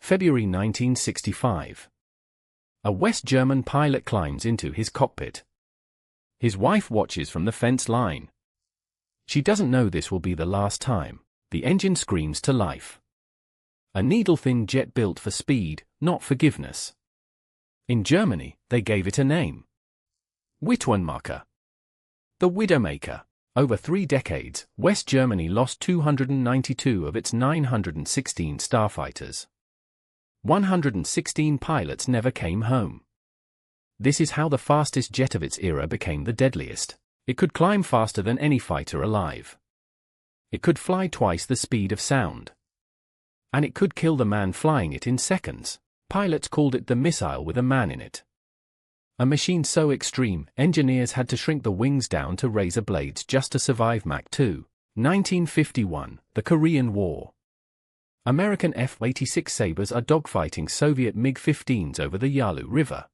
February 1965. A West German pilot climbs into his cockpit. His wife watches from the fence line. She doesn't know this will be the last time. The engine screams to life. A needle-thin jet built for speed, not forgiveness. In Germany, they gave it a name. Widowmaker. The Widowmaker. Over 3 decades, West Germany lost 292 of its 916 starfighters. 116 pilots never came home. This is how the fastest jet of its era became the deadliest. It could climb faster than any fighter alive. It could fly twice the speed of sound. And it could kill the man flying it in seconds. Pilots called it the missile with a man in it. A machine so extreme, engineers had to shrink the wings down to razor blades just to survive Mach 2. 1951, the Korean War. American F-86 Sabres are dogfighting Soviet MiG-15s over the Yalu River.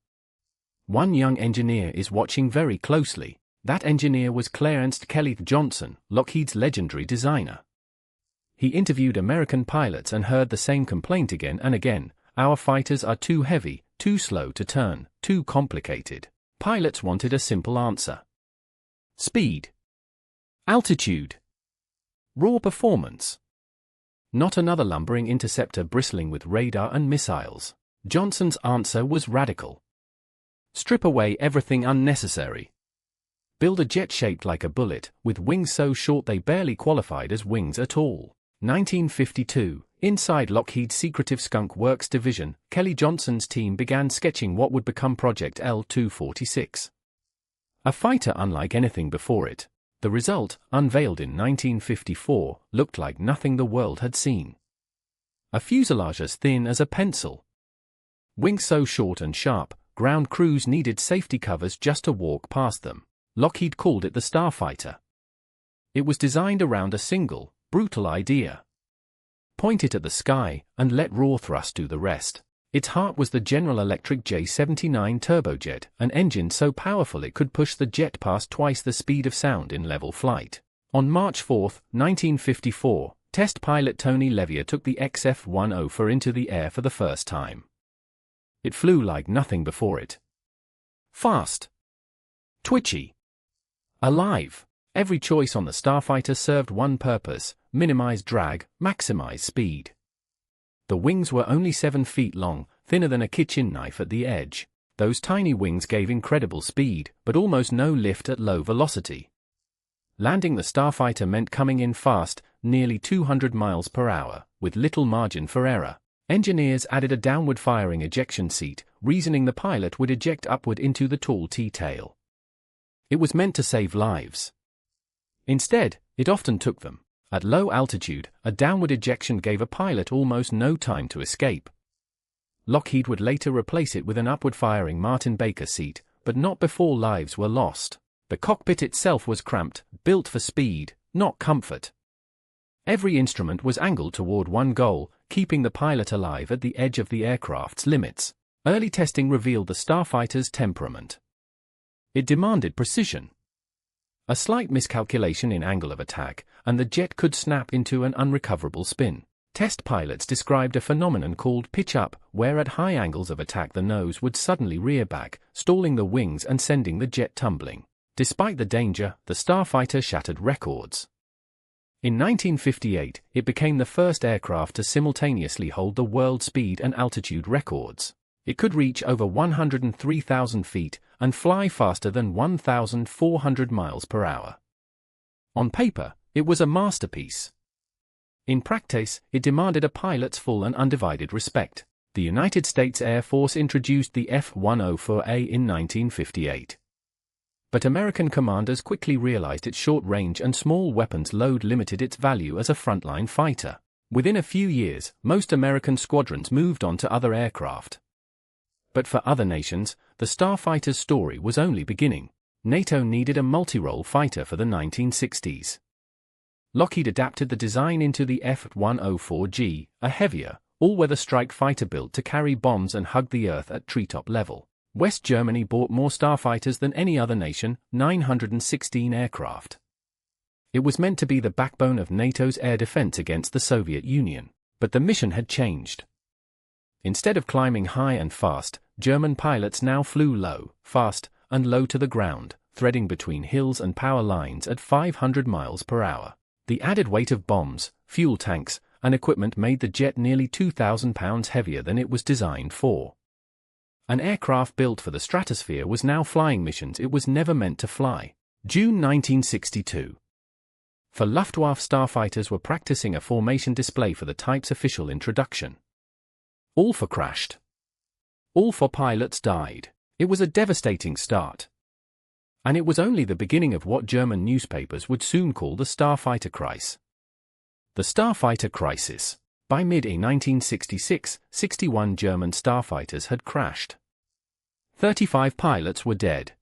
One young engineer is watching very closely. That engineer was Clarence Kelly Johnson, Lockheed's legendary designer. He interviewed American pilots and heard the same complaint again and again: our fighters are too heavy, too slow to turn, too complicated. Pilots wanted a simple answer. Speed. Altitude. Raw performance. Not another lumbering interceptor bristling with radar and missiles. Johnson's answer was radical. Strip away everything unnecessary. Build a jet shaped like a bullet, with wings so short they barely qualified as wings at all. 1952, inside Lockheed's secretive Skunk Works division, Kelly Johnson's team began sketching what would become Project L-246. A fighter unlike anything before it. The result, unveiled in 1954, looked like nothing the world had seen. A fuselage as thin as a pencil. Wings so short and sharp, ground crews needed safety covers just to walk past them. Lockheed called it the Starfighter. It was designed around a single, brutal idea. Point it at the sky, and let raw thrust do the rest. Its heart was the General Electric J79 turbojet, an engine so powerful it could push the jet past twice the speed of sound in level flight. On March 4, 1954, test pilot Tony Levier took the XF-104 into the air for the first time. It flew like nothing before it. Fast. Twitchy. Alive. Every choice on the Starfighter served one purpose: minimize drag, maximize speed. The wings were only 7 feet long, thinner than a kitchen knife at the edge. Those tiny wings gave incredible speed, but almost no lift at low velocity. Landing the Starfighter meant coming in fast, nearly 200 miles per hour, with little margin for error. Engineers added a downward-firing ejection seat, reasoning the pilot would eject upward into the tall T-tail. It was meant to save lives. Instead, it often took them. At low altitude, a downward ejection gave a pilot almost no time to escape. Lockheed would later replace it with an upward-firing Martin Baker seat, but not before lives were lost. The cockpit itself was cramped, built for speed, not comfort. Every instrument was angled toward one goal: keeping the pilot alive at the edge of the aircraft's limits. Early testing revealed the Starfighter's temperament. It demanded precision. A slight miscalculation in angle of attack, and the jet could snap into an unrecoverable spin. Test pilots described a phenomenon called pitch-up, where at high angles of attack the nose would suddenly rear back, stalling the wings and sending the jet tumbling. Despite the danger, the Starfighter shattered records. In 1958, it became the first aircraft to simultaneously hold the world speed and altitude records. It could reach over 103,000 feet and fly faster than 1,400 miles per hour. On paper, it was a masterpiece. In practice, it demanded a pilot's full and undivided respect. The United States Air Force introduced the F-104A in 1958. But American commanders quickly realized its short range and small weapons load limited its value as a frontline fighter. Within a few years, most American squadrons moved on to other aircraft. But for other nations, the Starfighter's story was only beginning. NATO needed a multi-role fighter for the 1960s. Lockheed adapted the design into the F-104G, a heavier, all-weather strike fighter built to carry bombs and hug the earth at treetop level. West Germany bought more Starfighters than any other nation, 916 aircraft. It was meant to be the backbone of NATO's air defense against the Soviet Union. But the mission had changed. Instead of climbing high and fast, German pilots now flew low, fast, and low to the ground, threading between hills and power lines at 500 miles per hour. The added weight of bombs, fuel tanks, and equipment made the jet nearly 2,000 pounds heavier than it was designed for. An aircraft built for the stratosphere was now flying missions it was never meant to fly. June 1962. For Luftwaffe starfighters were practicing a formation display for the type's official introduction. All four crashed. All four pilots died. It was a devastating start. And it was only the beginning of what German newspapers would soon call the Starfighter crisis. The Starfighter crisis. By mid-1966, 61 German starfighters had crashed. 35 pilots were dead.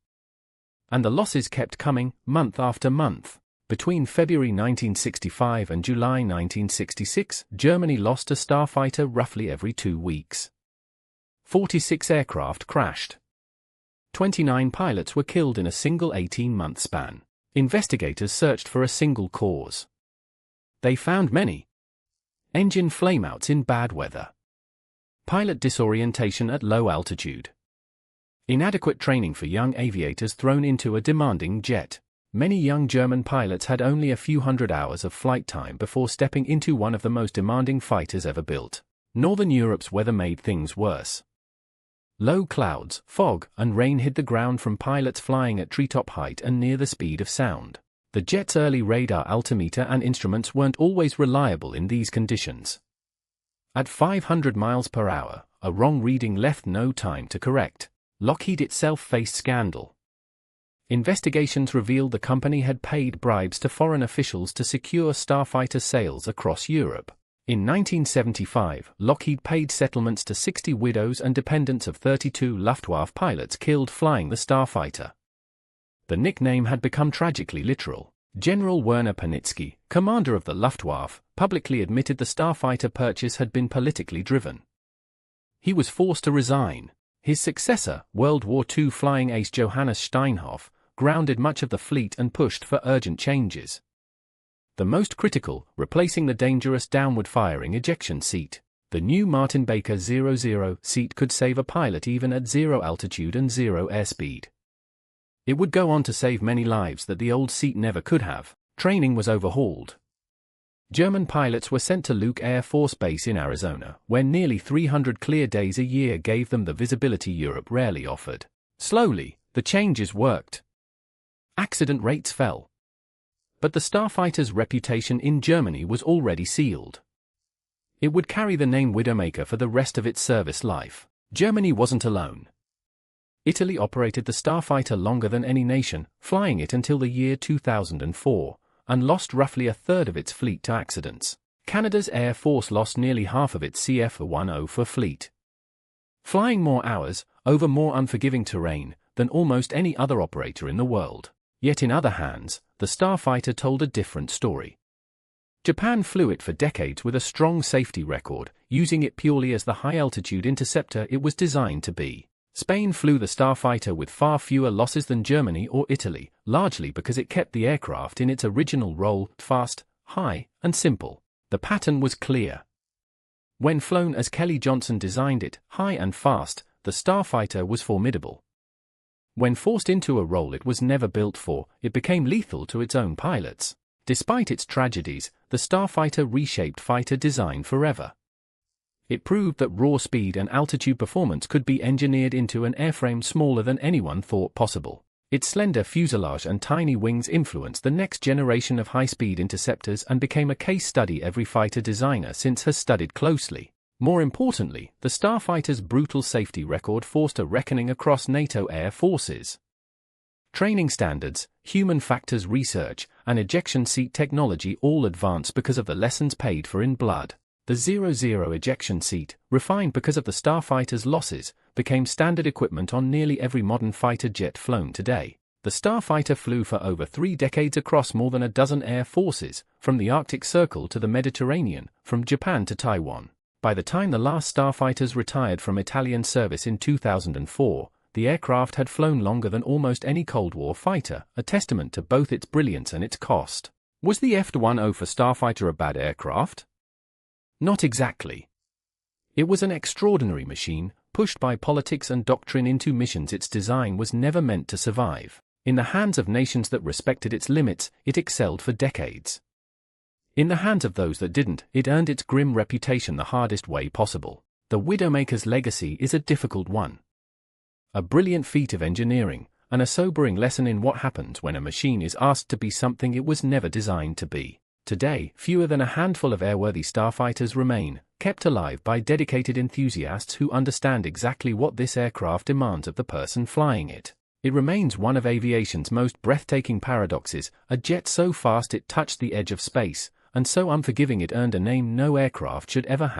And the losses kept coming, month after month. Between February 1965 and July 1966, Germany lost a starfighter roughly every 2 weeks. 46 aircraft crashed. 29 pilots were killed in a single 18-month span. Investigators searched for a single cause. They found many. Engine flameouts in bad weather. Pilot disorientation at low altitude. Inadequate training for young aviators thrown into a demanding jet. Many young German pilots had only a few hundred hours of flight time before stepping into one of the most demanding fighters ever built. Northern Europe's weather made things worse. Low clouds, fog, and rain hid the ground from pilots flying at treetop height and near the speed of sound. The jet's early radar altimeter and instruments weren't always reliable in these conditions. At 500 miles per hour, a wrong reading left no time to correct. Lockheed itself faced scandal. Investigations revealed the company had paid bribes to foreign officials to secure starfighter sales across Europe. In 1975, Lockheed paid settlements to 60 widows and dependents of 32 Luftwaffe pilots killed flying the Starfighter. The nickname had become tragically literal. General Werner Panitsky, commander of the Luftwaffe, publicly admitted the Starfighter purchase had been politically driven. He was forced to resign. His successor, World War II flying ace Johannes Steinhoff, grounded much of the fleet and pushed for urgent changes. The most critical, replacing the dangerous downward-firing ejection seat. The new Martin Baker 00 seat could save a pilot even at 0 altitude and 0 airspeed. It would go on to save many lives that the old seat never could have. Training was overhauled. German pilots were sent to Luke Air Force Base in Arizona, where nearly 300 clear days a year gave them the visibility Europe rarely offered. Slowly, the changes worked. Accident rates fell. But the Starfighter's reputation in Germany was already sealed. It would carry the name Widowmaker for the rest of its service life. Germany wasn't alone. Italy operated the Starfighter longer than any nation, flying it until the year 2004, and lost roughly a third of its fleet to accidents. Canada's Air Force lost nearly half of its CF-10 fleet. Flying more hours, over more unforgiving terrain, than almost any other operator in the world. Yet in other hands, the Starfighter told a different story. Japan flew it for decades with a strong safety record, using it purely as the high-altitude interceptor it was designed to be. Spain flew the Starfighter with far fewer losses than Germany or Italy, largely because it kept the aircraft in its original role, fast, high, and simple. The pattern was clear. When flown as Kelly Johnson designed it, high and fast, the Starfighter was formidable. When forced into a role it was never built for, it became lethal to its own pilots. Despite its tragedies, the Starfighter reshaped fighter design forever. It proved that raw speed and altitude performance could be engineered into an airframe smaller than anyone thought possible. Its slender fuselage and tiny wings influenced the next generation of high-speed interceptors and became a case study every fighter designer since has studied closely. More importantly, the Starfighter's brutal safety record forced a reckoning across NATO air forces. Training standards, human factors research, and ejection seat technology all advanced because of the lessons paid for in blood. The 00 ejection seat, refined because of the Starfighter's losses, became standard equipment on nearly every modern fighter jet flown today. The Starfighter flew for over 3 decades across more than a dozen air forces, from the Arctic Circle to the Mediterranean, from Japan to Taiwan. By the time the last Starfighters retired from Italian service in 2004, the aircraft had flown longer than almost any Cold War fighter, a testament to both its brilliance and its cost. Was the F-10 for Starfighter a bad aircraft? Not exactly. It was an extraordinary machine, pushed by politics and doctrine into missions its design was never meant to survive. In the hands of nations that respected its limits, it excelled for decades. In the hands of those that didn't, it earned its grim reputation the hardest way possible. The Widowmaker's legacy is a difficult one. A brilliant feat of engineering, and a sobering lesson in what happens when a machine is asked to be something it was never designed to be. Today, fewer than a handful of airworthy starfighters remain, kept alive by dedicated enthusiasts who understand exactly what this aircraft demands of the person flying it. It remains one of aviation's most breathtaking paradoxes, a jet so fast it touched the edge of space, and so unforgiving it earned a name no aircraft should ever have.